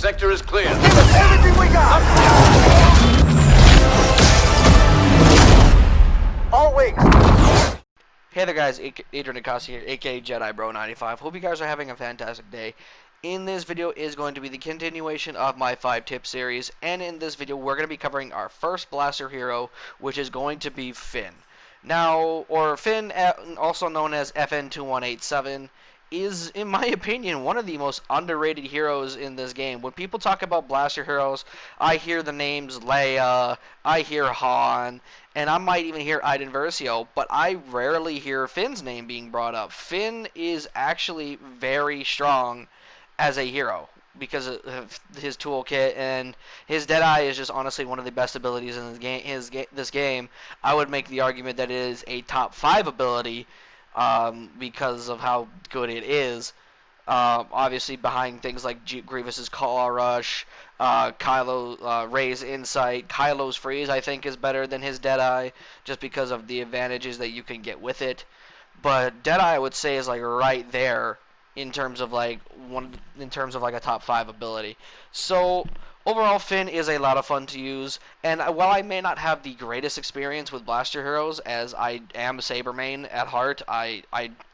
sector is clear. Give us everything we got! All wings. Hey there guys, Adrian Akasi here, aka Jedi Bro 95. Hope you guys are having a fantastic day. In this video is going to be the continuation of my 5-tip series, and in this video we're going to be covering our first blaster hero, which is going to be Finn. Now, or Finn, also known as FN2187, is, in my opinion, one of the most underrated heroes in this game. When people talk about blaster heroes, I hear the names Leia, I hear Han, and I might even hear Iden Versio, but I rarely hear Finn's name being brought up. Finn is actually very strong as a hero because of his toolkit, and his Deadeye is just honestly one of the best abilities in this game. I would make the argument that it is a top 5 ability because of how good it is. Obviously behind things like Grievous's Claw Rush, Rey's Insight, Kylo's Freeze I think is better than his Deadeye just because of the advantages that you can get with it. But Deadeye I would say is like right there in terms of like a top 5 ability. So overall, Finn is a lot of fun to use, and while I may not have the greatest experience with blaster heroes, as I am a Saber main at heart, I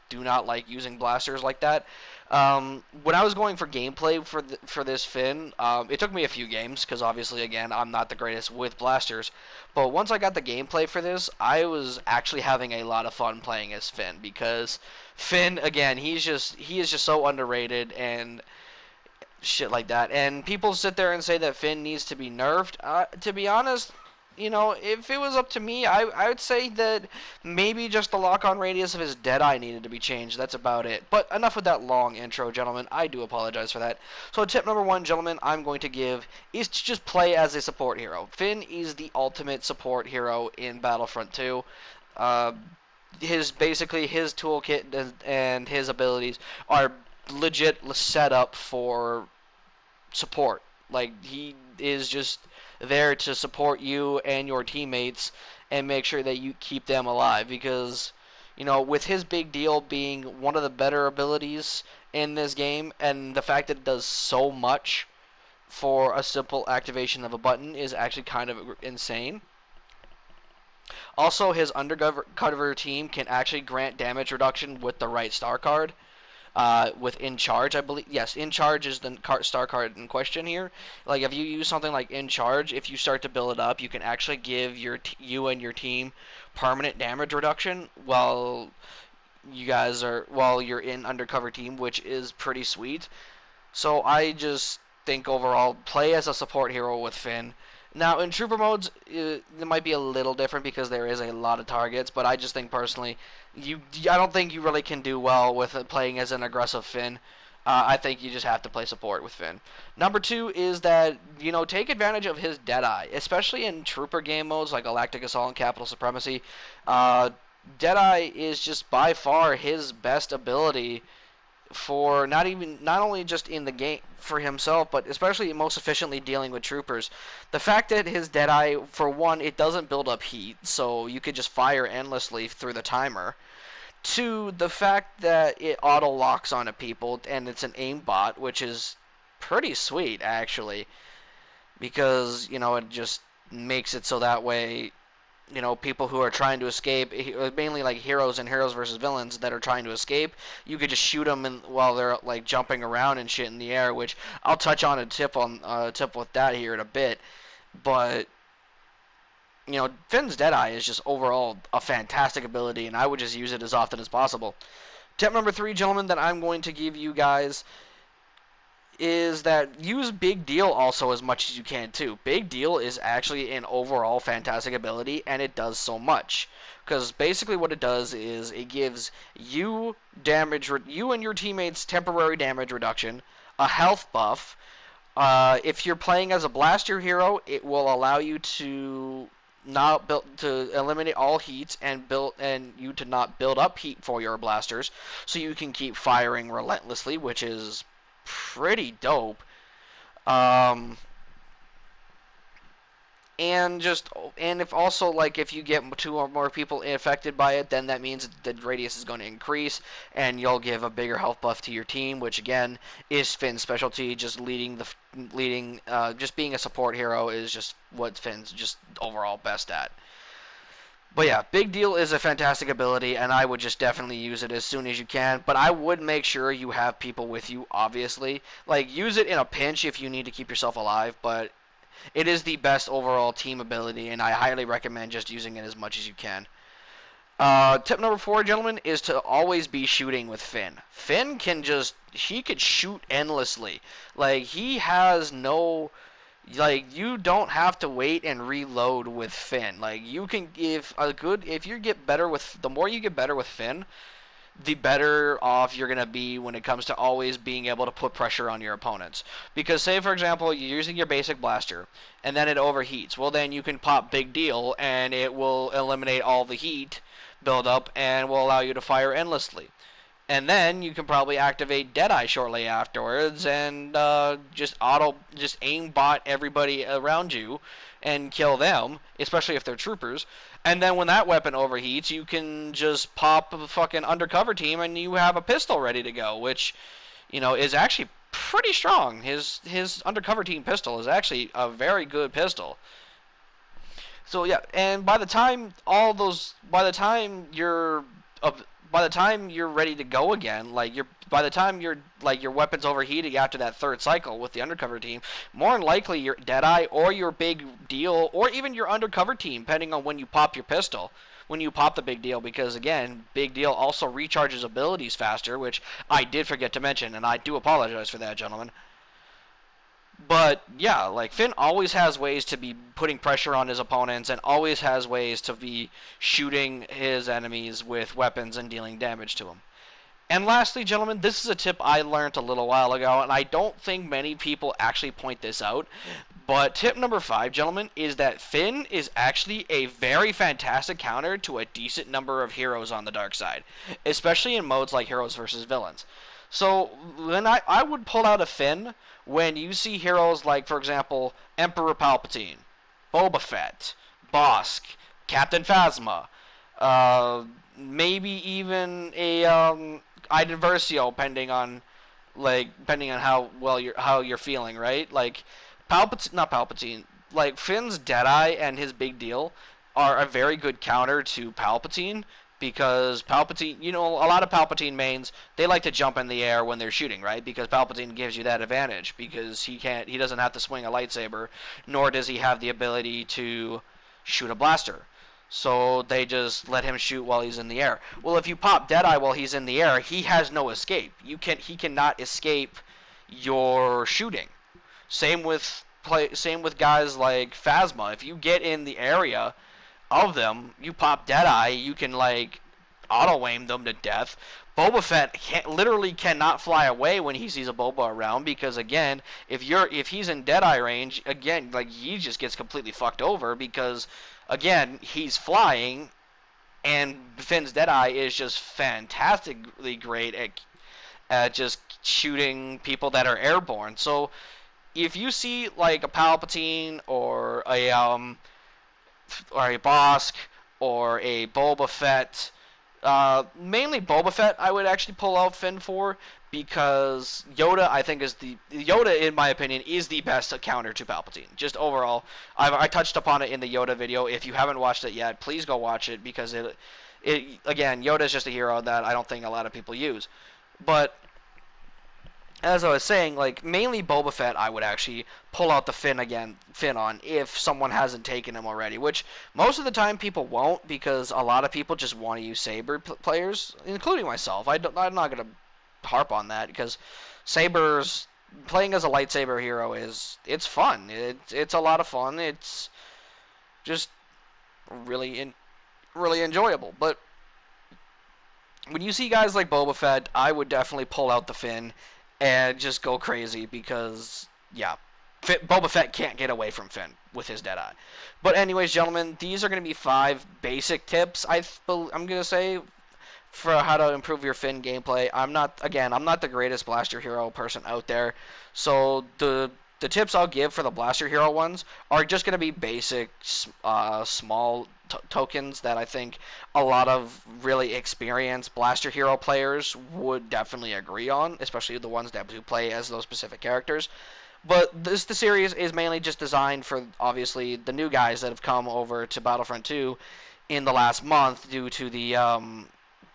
do not like using blasters like that. When I was going for gameplay for this Finn, it took me a few games, because obviously, again, I'm not the greatest with blasters, but once I got the gameplay for this, I was actually having a lot of fun playing as Finn, because Finn, again, he is just so underrated, and shit like that. And people sit there and say that Finn needs to be nerfed. To be honest, you know, if it was up to me, I would say that maybe just the lock-on radius of his Deadeye needed to be changed. That's about it. But enough with that long intro, gentlemen. I do apologize for that. So tip number 1, gentlemen, I'm going to give is to just play as a support hero. Finn is the ultimate support hero in Battlefront 2. Basically his toolkit and his abilities are legit set up for support. Like, he is just there to support you and your teammates and make sure that you keep them alive, because, you know, with his big deal being one of the better abilities in this game, and the fact that it does so much for a simple activation of a button is actually kind of insane. Also, his undercover team can actually grant damage reduction with the right star card. With In Charge, I believe. Yes, In Charge is the star card in question here. Like, if you use something like In Charge, if you start to build it up, you can actually give you and your team permanent damage reduction while you're in undercover team, which is pretty sweet. So I just think overall, play as a support hero with Finn. Now, in Trooper modes, it might be a little different because there is a lot of targets, but I just think personally, I don't think you really can do well with playing as an aggressive Finn. I think you just have to play support with Finn. Number 2 is that, you know, take advantage of his Deadeye, especially in Trooper game modes like Galactic Assault and Capital Supremacy. Deadeye is just by far his best ability for not only just in the game for himself, but especially most efficiently dealing with troopers. The fact that his Deadeye, for one, it doesn't build up heat, so you could just fire endlessly through the timer. 2, the fact that it auto locks onto people, and it's an aimbot, which is pretty sweet actually, because, you know, it just makes it so that way, you know, people who are trying to escape, mainly like heroes and heroes versus villains that are trying to escape, you could just shoot them while they're like jumping around and shit in the air, which I'll touch on a tip with that here in a bit. But, you know, Finn's Deadeye is just overall a fantastic ability, and I would just use it as often as possible. Tip number 3, gentlemen, that I'm going to give you guys is that use Big Deal also as much as you can too. Big Deal is actually an overall fantastic ability, and it does so much. Because basically what it does is it gives you and your teammates temporary damage reduction, a health buff. If you're playing as a blaster hero, it will allow you to eliminate all heats and you to not build up heat for your blasters, so you can keep firing relentlessly, which is pretty dope. And if also, like, if you get 2 or more people infected by it, then that means the radius is going to increase, and you'll give a bigger health buff to your team, which again is Finn's specialty. Just just being a support hero is just what Finn's just overall best at. But yeah, Big Deal is a fantastic ability, and I would just definitely use it as soon as you can. But I would make sure you have people with you, obviously. Like, use it in a pinch if you need to keep yourself alive, but it is the best overall team ability, and I highly recommend just using it as much as you can. Tip number 4, gentlemen, is to always be shooting with Finn. Finn he could shoot endlessly. Like, he has no, like, you don't have to wait and reload with Finn. Like, you can, if you get better with, the more you get better with Finn, the better off you're going to be when it comes to always being able to put pressure on your opponents. Because say, for example, you're using your basic blaster, and then it overheats. Well, then you can pop Big Deal, and it will eliminate all the heat buildup, and will allow you to fire endlessly. And then you can probably activate Deadeye shortly afterwards, and just aimbot everybody around you, and kill them, especially if they're troopers. And then when that weapon overheats, you can just pop a fucking undercover team, and you have a pistol ready to go, which, is actually pretty strong. His undercover team pistol is actually a very good pistol. So yeah, and by the time you're ready to go again, by the time your weapon's overheating after that 3rd cycle with the undercover team, more than likely your Deadeye or your Big Deal or even your undercover team, depending on when you pop your pistol, when you pop the Big Deal, because again, Big Deal also recharges abilities faster, which I did forget to mention, and I do apologize for that, gentlemen. But yeah, like, Finn always has ways to be putting pressure on his opponents, and always has ways to be shooting his enemies with weapons and dealing damage to them. And lastly, gentlemen, this is a tip I learned a little while ago, and I don't think many people actually point this out. But tip number 5, gentlemen, is that Finn is actually a very fantastic counter to a decent number of heroes on the dark side, especially in modes like Heroes vs. Villains. So when I would pull out a Finn when you see heroes like, for example, Emperor Palpatine, Boba Fett, Bosk, Captain Phasma, maybe even a Iden Versio, depending on how you're feeling, right? Like not Palpatine, like Finn's Deadeye and his Big Deal are a very good counter to Palpatine. Because Palpatine, a lot of Palpatine mains, they like to jump in the air when they're shooting, right? Because Palpatine gives you that advantage, because he doesn't have to swing a lightsaber, nor does he have the ability to shoot a blaster. So they just let him shoot while he's in the air. Well, if you pop Deadeye while he's in the air, he has no escape. He cannot escape your shooting. Same with guys like Phasma. If you get in the area of them, you pop Deadeye, you can auto-aim them to death. Boba Fett literally cannot fly away when he sees a Boba around, because again, if he's in Deadeye range, again, he just gets completely fucked over, because again, he's flying, and Finn's Deadeye is just fantastically great at just shooting people that are airborne. So if you see a Palpatine or a Bosk or a Boba Fett, mainly Boba Fett I would actually pull out Finn for, because Yoda, in my opinion, is the best counter to Palpatine. Just overall, I touched upon it in the Yoda video. If you haven't watched it yet, please go watch it, because again, Yoda is just a hero that I don't think a lot of people use. But as I was saying, mainly Boba Fett, I would actually pull out the Finn on, if someone hasn't taken him already, which most of the time people won't, because a lot of people just want to use Saber players, including myself. I'm not going to harp on that, because Saber's playing as a lightsaber hero it's fun. It's a lot of fun. It's just really enjoyable. But when you see guys like Boba Fett, I would definitely pull out the Finn and just go crazy, because, yeah, Boba Fett can't get away from Finn with his Deadeye. But anyways, gentlemen, these are going to be 5 basic tips, I'm going to say, for how to improve your Finn gameplay. I'm not the greatest blaster hero person out there, so the The tips I'll give for the Blaster Hero ones are just going to be basic, small tokens that I think a lot of really experienced Blaster Hero players would definitely agree on, especially the ones that do play as those specific characters. But the series is mainly just designed for, obviously, the new guys that have come over to Battlefront 2 in the last month due to the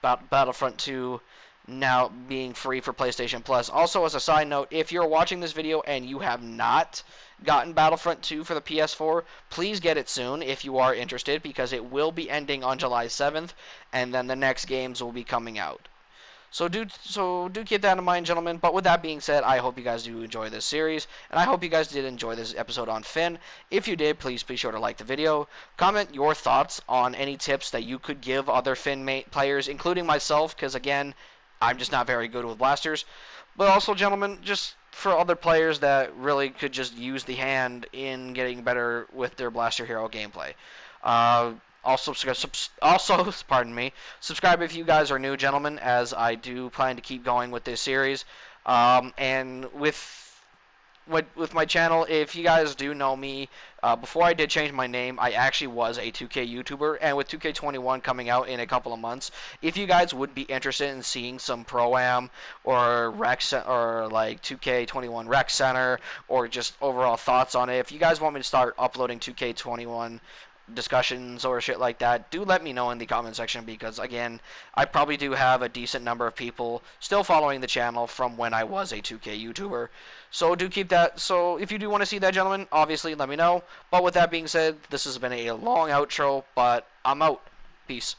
Battlefront 2 now being free for PlayStation Plus. Also, as a side note, if you're watching this video and you have not gotten Battlefront 2 for the PS4, please get it soon if you are interested, because it will be ending on July 7th, and then the next games will be coming out. So do keep that in mind, gentlemen. But with that being said, I hope you guys do enjoy this series, and I hope you guys did enjoy this episode on Finn. If you did, please be sure to like the video. Comment your thoughts on any tips that you could give other Finn players, including myself, because again, I'm just not very good with blasters. But also, gentlemen, just for other players that really could just use the hand in getting better with their Blaster Hero gameplay. Also, pardon me, subscribe if you guys are new, gentlemen, as I do plan to keep going with this series. And with my channel, if you guys do know me, before I did change my name, I actually was a 2K YouTuber, and with 2K21 coming out in a couple of months, if you guys would be interested in seeing some Pro-Am or or like 2K21 Rec Center, or just overall thoughts on it, if you guys want me to start uploading 2K21 discussions or shit like that, do let me know in the comment section, because again, I probably do have a decent number of people still following the channel from when I was a 2K YouTuber. So do keep that. So if you do want to see that, gentlemen, obviously let me know. But with that being said, this has been a long outro, but I'm out. Peace.